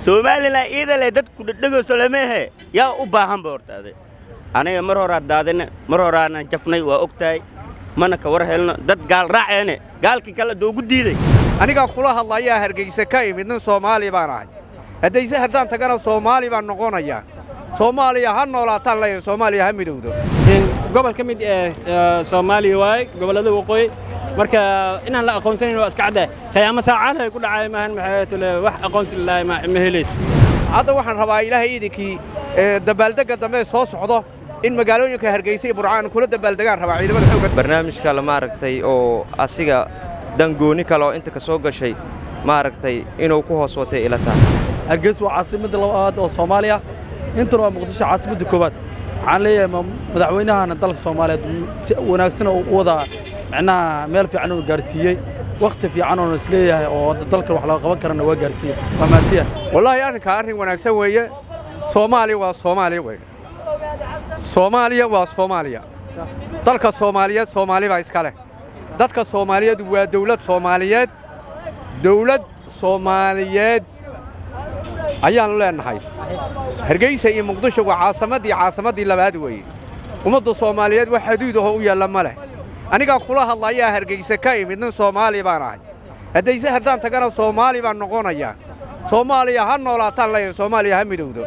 Soomaalina idale dadku dhadhago salameehe yaa u baahan boortaade aniga mar hore daadina mar hore aan jafnay waa ogtahay mana ka war helno dad gaal raaceene gaalkii kala doogu diiday aniga kula hadlaya Hargeysa ka imidna Soomaali baan ahay hadayse haddaan tagana Soomaali baan noqonayaa Soomaaliya ha noolaataan la Soomaaliya ha midowdo gobol ka mid Soomaaliya waay gobolada waqooyi marka inaan la aqoonsanin waa iska cadda qiyaamo saacadaha ay ku dhacay maahan maxay tole wax aqoonsi ilaahay ma helayso hadda waxaan rabaa ilaahay idinkii dabaaldega dambe soo socdo in magaalooyinka Hargeysa iyo Burcaan kula dabaaldegaan rabaa ciidamada xoogga barnaamijka la maaragtay oo asiga dangooni kale oo inta ka soo gashay maaragtay inuu ku hoos watay ilata Hargeysa waa caasimadda labaad oo Soomaaliya inta waa Muqdisho caasimadda koobaad waxaan leeyahay madaxweynaha dalka Soomaaliyeed si wanaagsan oo wada macnaha meel fiican oo gaarsiiyay waqti fiican oo isleeyahay oo dalka wax laga qaban karana waa gaarsiiyay waa maasiya wallahi arrin wanaagsan weeye Soomaaliya waa Soomaaliya weeye Soomaaliya waa Soomaaliya dalka Soomaaliyeed Soomaali baa iska leh dadka Soomaaliyeed waa dawlad Soomaaliyeed ayaan leenahay Hargeysa iyo Muqdisho waa caasimadii labaad weeye ummadda Soomaaliyeed wax xuduud ah u yeelan ma leh aniga kula hadlaya Hargeysa ka imidna Soomaali baan ahay hadayse haddaan tagana Soomaali baan noqonayaa Soomaaliya ha noolaataan la Soomaaliya ha midowdo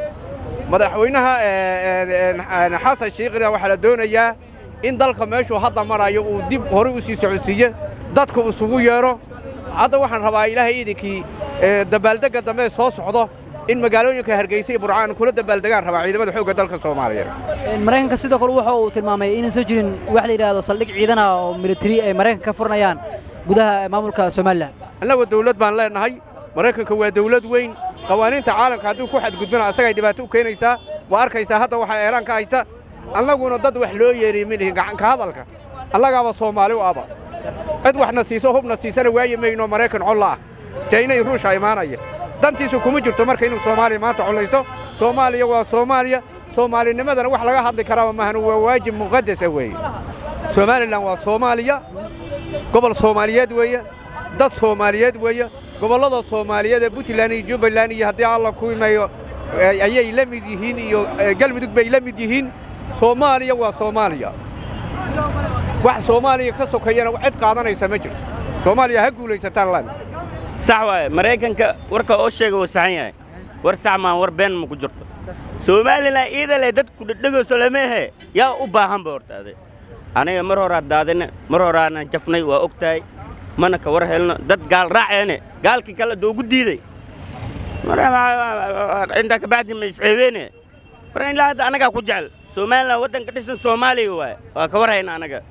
madaxweynaha Xasan Sheekhna waxa la doonayaa in dalka meeshu hadda marayo uu dib hore u sii socodsiiyo dadku isugu yeero hadda waxaan rabaa ilaahay idinkii dabaaldega dambe soo socdo in magaalooyinka Hargeysa iyo Burcaan kula dabaaldegaan rabaa ciidamada xoogga dalka Soomaaliyeed Mareykanka sidoo kale waxa uu tilmaamay in soo jirin wax la yiraahdo saldhig ciidan ah oo military ay Mareykanka ka furnayaan gudaha maamulka Soomaaliland annagu dawlad baan leenahay Mareykanka waa dawlad weyn qawaaniinta caalamka hadduu ku xadgudbana asaga ay dhibaato u keenaysaa waa arkaysaa hadda waxa elaan ka haysta annaguna dad wax loo yeeray milihin gacan ka hadalka annagaaba Soomaali u aba cid waxna siiso hubna siisana waayimayno Mareykan col ah China iyo Ruushka imaanaya dantiisu kuma jirto marka inuu Soomaaliya maanta colaysto Soomaaliya waa Soomaaliya Soomaalinimadana wax laga hadli karaa maahan waa waajib muqaddas ah weeye Somaliland waa Soomaaliya gobol Soomaaliyeed weeye dad Soomaaliyeed weeye gobolada Soomaaliyeed ee Puntland iyo Jubbaland iyo haddii alla ku imayo ayay la mid yihiin iyo galmudug bay la mid yihiin Soomaaliya waa Soomaaliya wax Soomaaliya ka sokayana cid qaadanaysa ma jirto Soomaaliya ha guulaysataan laan sax waay Mareykanka warka oo sheegay oo saxan yahay war sax ma war been ma ku jirto Soomaalina idale dadku dhadhago salameehe yaa u baahan boortaade aniga mar hore daadina mar hore aan jafnay waa ogtahay mana ka war helno dad gaal raaceene gaalkii kala doogu diiday inta ka baadin ma isceebeene waraan ilaa hadda anaga ku jecel Soomaaliland wadanka dhisan Soomaaliya waa ka war hayna anaga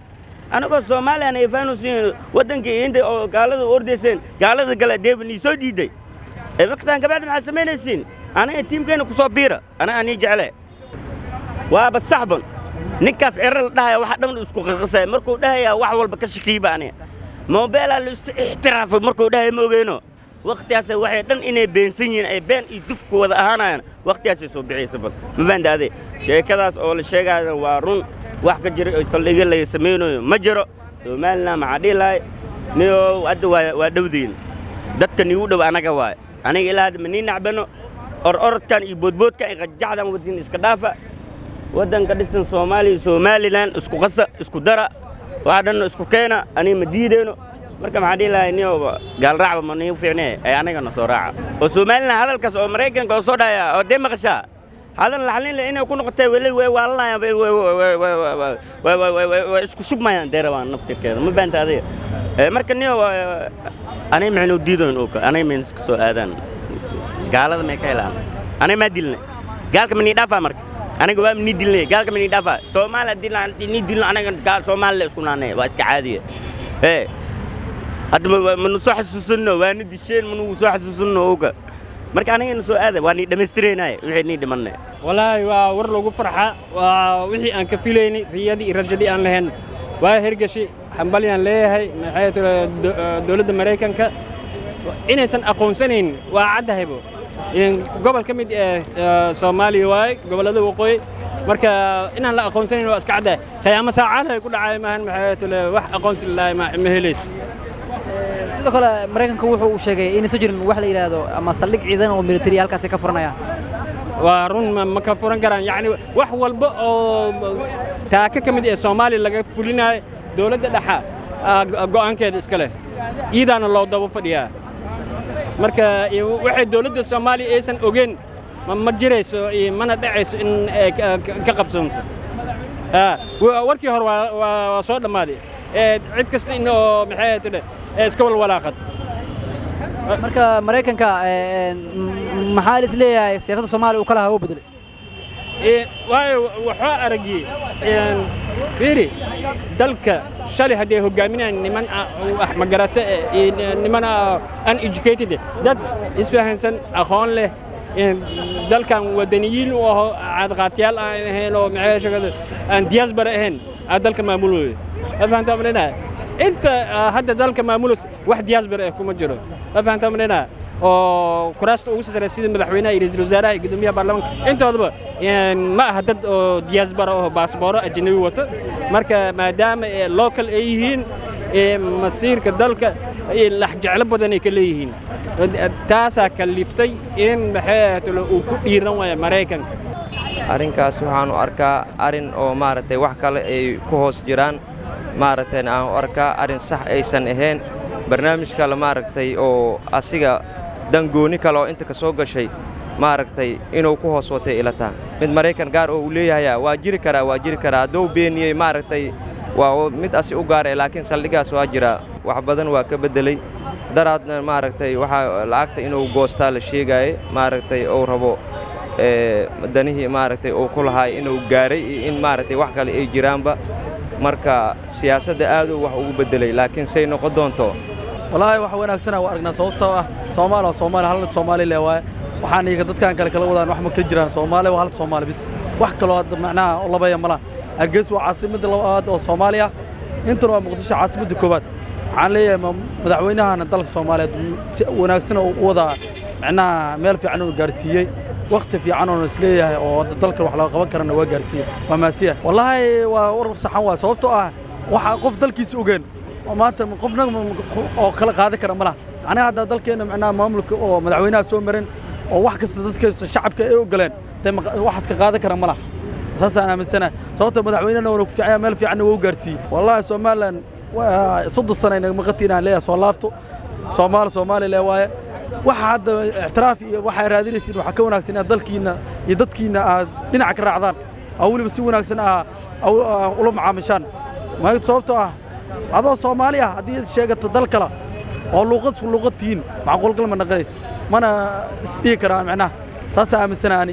Soomaaliland ay faanuusin wadankii inta oo gaalada ordeyseen gaalada kala deebni soo diiday waqtan ka baad ma sameynaysiin aniga tiimkeena ku soo biira ani jecel waa basaxban ninkaas eral dhahay waxa dhan isku qaqasay markuu dhahay wax walba ka shakiiba aniga موبايل الاحتراف مركو ده موجينو وقت هذا واحد دن إنه بنسين أي بن يدفك وذا أهانا وقت هذا سبعي صفر مفند هذا شيء كذا أول شيء هذا وارون واحد جري يصلي اللي يسمينه مجرى مالنا معدي لاي نيو ودودين ده كان يود وأنا كواي أنا إلى هذا منين نعبنه أرد كان يبود كان يرجع ده ودين إسكدافة ودن كديسن Somali لان إسكو قصة إسكو درا وعدنا إسكو كينا أنا مديدينه marka maxaa dhilahay niyo gaal raac ma niyo fiicnee ay anaga soo raaca oo Soomaaliland hadalkaas oo Mareykanka soo dhaya oo deeqasha hadal la xalin inay ku noqotay wali way waalnaa isku shubmayaan deerawaan naftirkeeda ma baantaade marka niyo anay macnu diidoon oo anay min isku soo aadan gaalada ma ka helaan anay ma dilnay gaalka ma ni dhaafaa marka aniga waa ni dilnay gaalka ma ni dhaafaa Soomaaliland dilna anaga gaal Soomaaliland isku naanay waa iska caadiye هذا من صح سوسنه واني دشين من صح سوسنه هوكا marka aniga soo aaday waan dhameystireenay wixii dhimanay wallahi waa war lagu farxa waa wixii aan ka filaynay riyadii rajadii aan lahayn waa hergashi xambaliyaan leeyahay maxay dawladda Mareykanka inaysan aqoonsaneyn waa cadahaybo in gobol ka mid Soomaaliya waay gobolada waqooyi marka inaan la aqoonsaneyn waa iska caday qiyaamo saacadaha ku dhacay maahan maxay wax aqoonsi ilaahay ma helayso sidoo kale maraykanka wuxuu sheegay inaysan jirin wax la yiraahdo ama saldhig ciidan oo military halkaas ka furanayaan waa run ma ka furan karaan yacni wax walba oo taaka ka mid ee Soomaaliya laga fulinayo dawladda dhexe go'aankeeda iska leh iidaana loo daba fadhiyaa marka waxay dawladda Soomaaliya aysan ogeyn ma jirayso mana dhacayso in ka qabsanto warkii hore waa soo dhamaaday cid kasta in oo maxay tahay iska walwalaaqato marka maraykanka maxaa la isleeyahay siyaasadda Soomaaliya uu kala hawo bedelay waayo waxa aragay fiiri dalka shalay hadii hogaaminayaan niman wax magarata niman uneducated dad isfahansan aqoon leh dalkan wadaniyiin oo aad qaatiyaal ahayn oo maxay shaqada aan diaspora ahayn dalka maamulooyo afanta marina inta hadda dalka maamulos wax diaspora kuma jiro afanta marina oo kuraasta ugu sarreeyay sida madaxweynaha iyo ra'iisul wasaaraha iyo gudoomiyaha baarlamaanka intoodaba ma aha dad oo diaspora oo baasabooro ajnabi wata marka maadaama local ay yihiin masiirka dalka lax jecel badan ay ka leeyihiin taasaa kaliftay in maxay uu ku dhiiran waayo Mareykanka arrinkaas waxaan u arkaa arrin oo maaragtay wax kale ay ku hoos jiraan maaragtay aan u arkaa arrin sax aysan ahayn barnaamij kale maaragtay oo asiga dan gooni kale oo inta ka soo gashay maaragtay inuu ku hoos watay ilata mid Mareykan gaar oo uu leeyahay waa jiri karaa hadduu beeniyay maaragtay waa mid asi u gaaray laakiin saldhigaas waa jira wax badan waa ka bedelay daraadna maaragtay waxa lacagta inuu goostaa la sheegay maaragtay oo rabo danihii maaragtay oo ku lahaay inuu gaaray in maaragtay wax kale ay jiraanba marka siyaasadda aad uu wax ugu bedelay laakiin say noqon doonto wallaahi wax wanaagsan oo aragnaa sababtoo ah Soomaali hal Soomaali leeyahay waxaan iyaga dadkan kale kala wadaan wax ma ka jiraan Soomaali waa hal Soomaali bis wax kale oo macnaha oo laba yamala Hargeysa waa caasimadda labaad oo Soomaaliya inta waa Muqdisho caasimadda koobaad waxaan leeyahay madaxweynaha dalka Soomaaliyeed si wanaagsan oo u wada macnaha meel fiican oo gaarsiiyay waqti fiican oo isleeyahay oo dalka wax laga qaban karana waa gaarsiiyay waa maasiya wallaahi waa war saxan waa sababtoo ah waxa qof dalkiisa ogeyn maanta qofna oo kala qaadan kara malaha aniga hadda dalkeena macnaha maamulka oo madaxweynaha soo marin oo wax kasta dadka shacabka ay ogoleen waxaas ka qaadan kara malaha saasaan aaminsanahay sababtoo madaxweynaha uu ku fiican meel fiican oo gaarsiiyay wallaahi Soomaaliland صدق سنة إنك مقتين عليها صلابته Soomaali leeyahay waxa hadda اعتراف waxa raadinaysid waxa ka wanaagsan in dalkiina iyo dadkiina aad dhinac ka raacdaan awliba si wanaagsan ula macaamishaan ma sababtoo ah adoo Soomaali ah hadii sheegato dal kale oo luqadtiin macquul galma naqays mana isdhii karaan macnaha taas aaminsanani